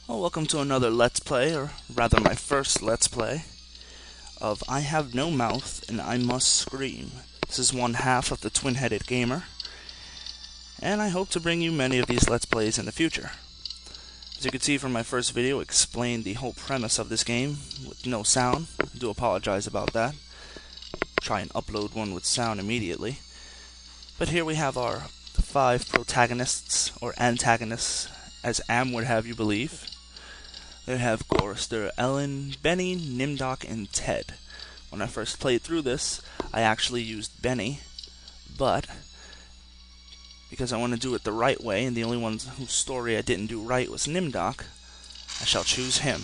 Well, welcome to another Let's Play, or rather my first Let's Play, of I Have No Mouth and I Must Scream. This is one half of the Twin-Headed Gamer, and I hope to bring you many of these Let's Plays in the future. As you can see from my first video, I explained the whole premise of this game with no sound. I do apologize about that. Try and upload one with sound immediately. But here we have our 5 protagonists, or antagonists, as Am would have you believe. They have Gorster, Ellen, Benny, Nimdok, and Ted. When I first played through this, I actually used Benny, but because I want to do it the right way, and the only one whose story I didn't do right was Nimdok, I shall choose him.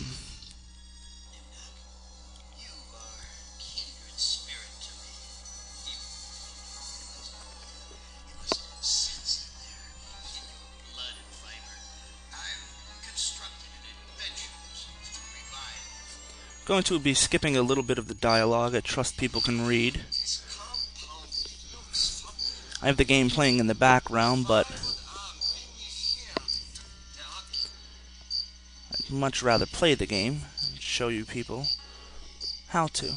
Going to be skipping a little bit of the dialogue. I trust people can read. I have the game playing in the background, but I'd much rather play the game and show you people how to.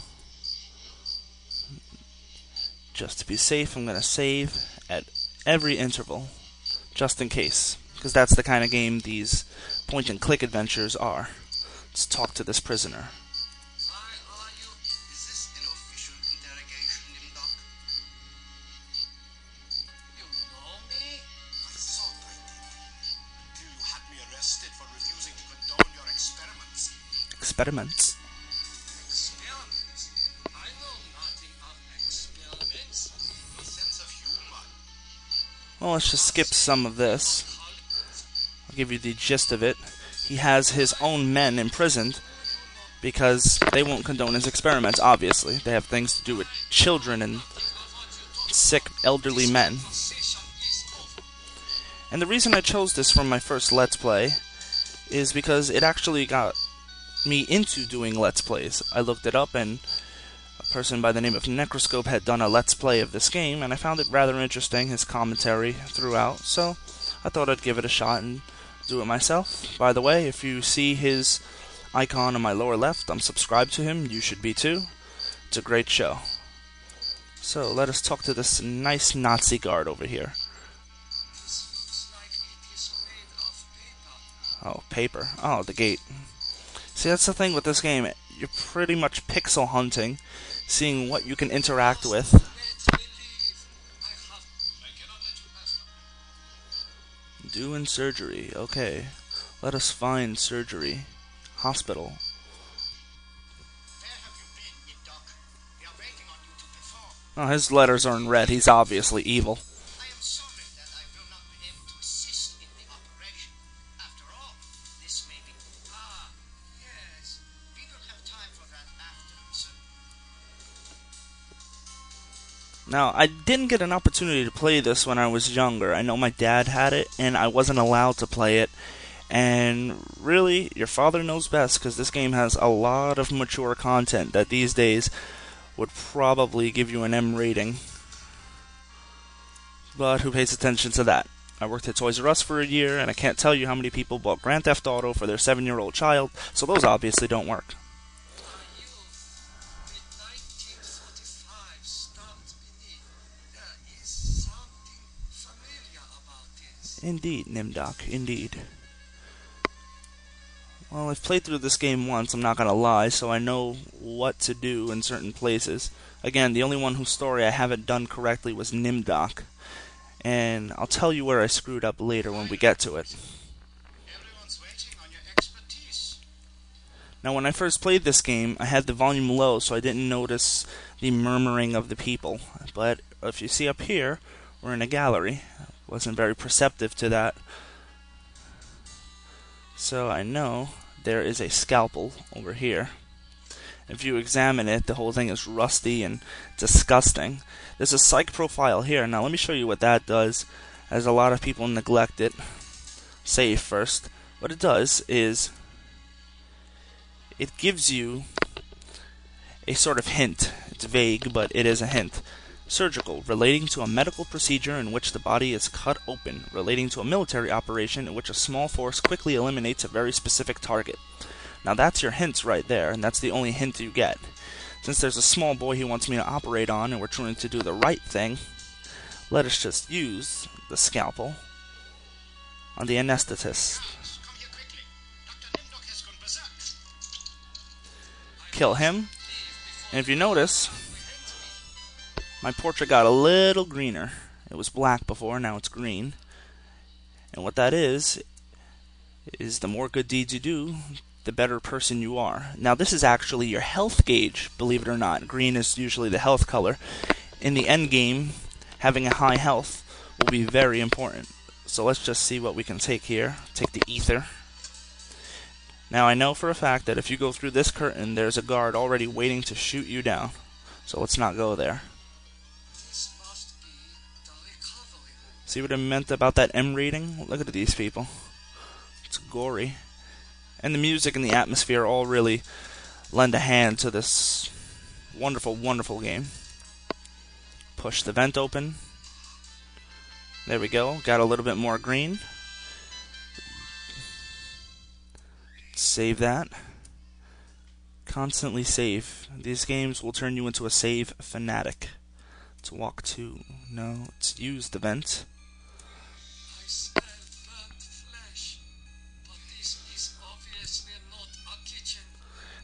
Just to be safe, I'm going to save at every interval, just in case, because that's the kind of game these point-and-click adventures are. Let's talk to this prisoner. Experiments. Well, let's just skip some of this. I'll give you the gist of it. He has his own men imprisoned because they won't condone his experiments, obviously. They have things to do with children and sick elderly men. And the reason I chose this for my first Let's Play is because it actually got me into doing Let's Plays. I looked it up, and a person by the name of Necroscope had done a Let's Play of this game, and I found it rather interesting, his commentary throughout, so I thought I'd give it a shot and do it myself. By the way, if you see his icon on my lower left, I'm subscribed to him. You should be too. It's a great show. So let us talk to this nice Nazi guard over here. Oh, paper. Oh, the gate. See, that's the thing with this game. You're pretty much pixel hunting, seeing what you can interact with. Doing surgery. Okay. Let us find surgery. Hospital. Oh, his letters are in red. He's obviously evil. Now, I didn't get an opportunity to play this when I was younger. I know my dad had it, and I wasn't allowed to play it. And really, your father knows best, because this game has a lot of mature content that these days would probably give you an M rating. But who pays attention to that? I worked at Toys R Us for a year, and I can't tell you how many people bought Grand Theft Auto for their 7-year-old child, so those obviously don't work. Indeed, Nimdok, indeed. Well, I've played through this game once, I'm not gonna lie, so I know what to do in certain places. Again, the only one whose story I haven't done correctly was Nimdok. And I'll tell you where I screwed up later when we get to it. Now, when I first played this game, I had the volume low, so I didn't notice the murmuring of the people. But if you see up here, we're in a gallery. Wasn't very perceptive to that. So I know there is a scalpel over here. If you examine it, the whole thing is rusty and disgusting. There's a psych profile here. Now let me show you what that does, as a lot of people neglect it. Save first. What it does is it gives you a sort of hint. It's vague, but it is a hint. Surgical, relating to a medical procedure in which the body is cut open, relating to a military operation in which a small force quickly eliminates a very specific target. Now that's your hints right there, and that's the only hint you get. Since there's a small boy he wants me to operate on and we're trying to do the right thing, let us just use the scalpel on the anesthetist. Kill him, and if you notice, my portrait got a little greener. It was black before, now it's green. And what that is the more good deeds you do, the better person you are. Now this is actually your health gauge, believe it or not. Green is usually the health color. In the end game, having a high health will be very important. So let's just see what we can take here. Take the ether. Now I know for a fact that if you go through this curtain, there's a guard already waiting to shoot you down. So let's not go there. See what I meant about that M rating? Look at these people. It's gory. And the music and the atmosphere all really lend a hand to this wonderful, wonderful game. Push the vent open. There we go. Got a little bit more green. Save that. Constantly save. These games will turn you into a save fanatic. Let's walk to. No, let's use the vent.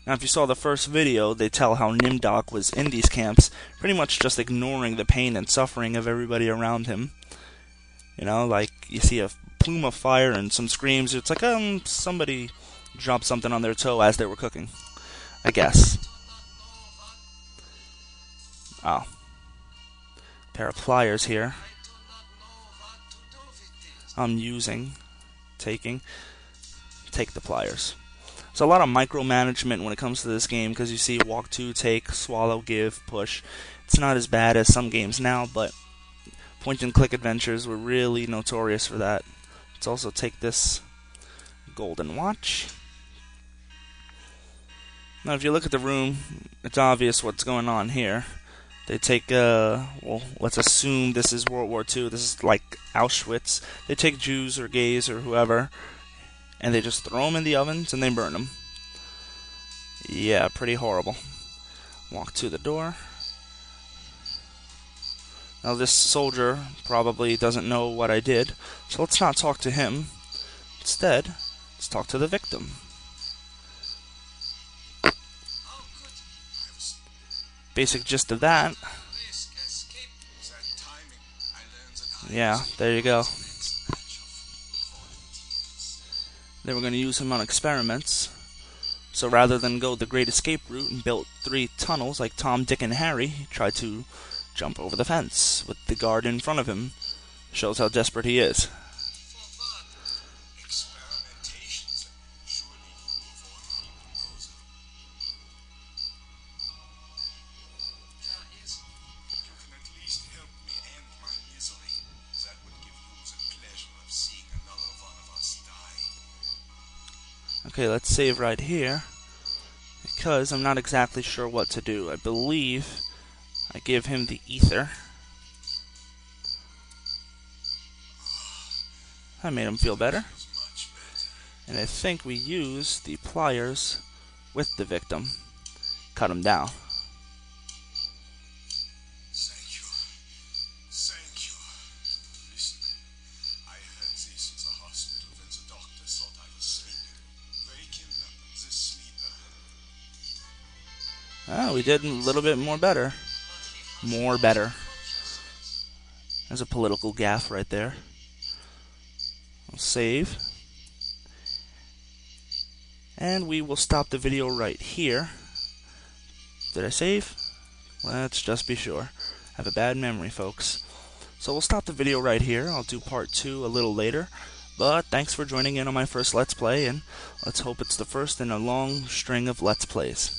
Now if you saw the first video, they tell how Nimdok was in these camps, pretty much just ignoring the pain and suffering of everybody around him. You know, like you see a plume of fire and some screams, it's like somebody dropped something on their toe as they were cooking, I guess. Oh. Pair of pliers here. I'm using, take the pliers. So a lot of micromanagement when it comes to this game, because you see walk to, take, swallow, give, push. It's not as bad as some games now, but point and click adventures were really notorious for that. Let's also take this golden watch. Now if you look at the room, it's obvious what's going on here. They take, well, let's assume this is World War II. This is like Auschwitz. They take Jews or gays or whoever, and they just throw them in the ovens and they burn them. Yeah, pretty horrible. Walk to the door. Now this soldier probably doesn't know what I did, so let's not talk to him. Instead, let's talk to the victim. Basic gist of that. Yeah, there you go. They were going to use him on experiments. So rather than go the Great Escape route and build 3 tunnels like Tom, Dick, and Harry, he tried to jump over the fence with the guard in front of him. Shows how desperate he is. Okay, let's save right here, because I'm not exactly sure what to do. I believe I give him the ether. I made him feel better. And I think we use the pliers with the victim. Cut him down. Oh, we did a little bit more better. More better. There's a political gaffe right there. I'll save. And we will stop the video right here. Did I save? Let's just be sure. I have a bad memory, folks. So we'll stop the video right here. I'll do part 2 a little later. But thanks for joining in on my first Let's Play, and let's hope it's the first in a long string of Let's Plays.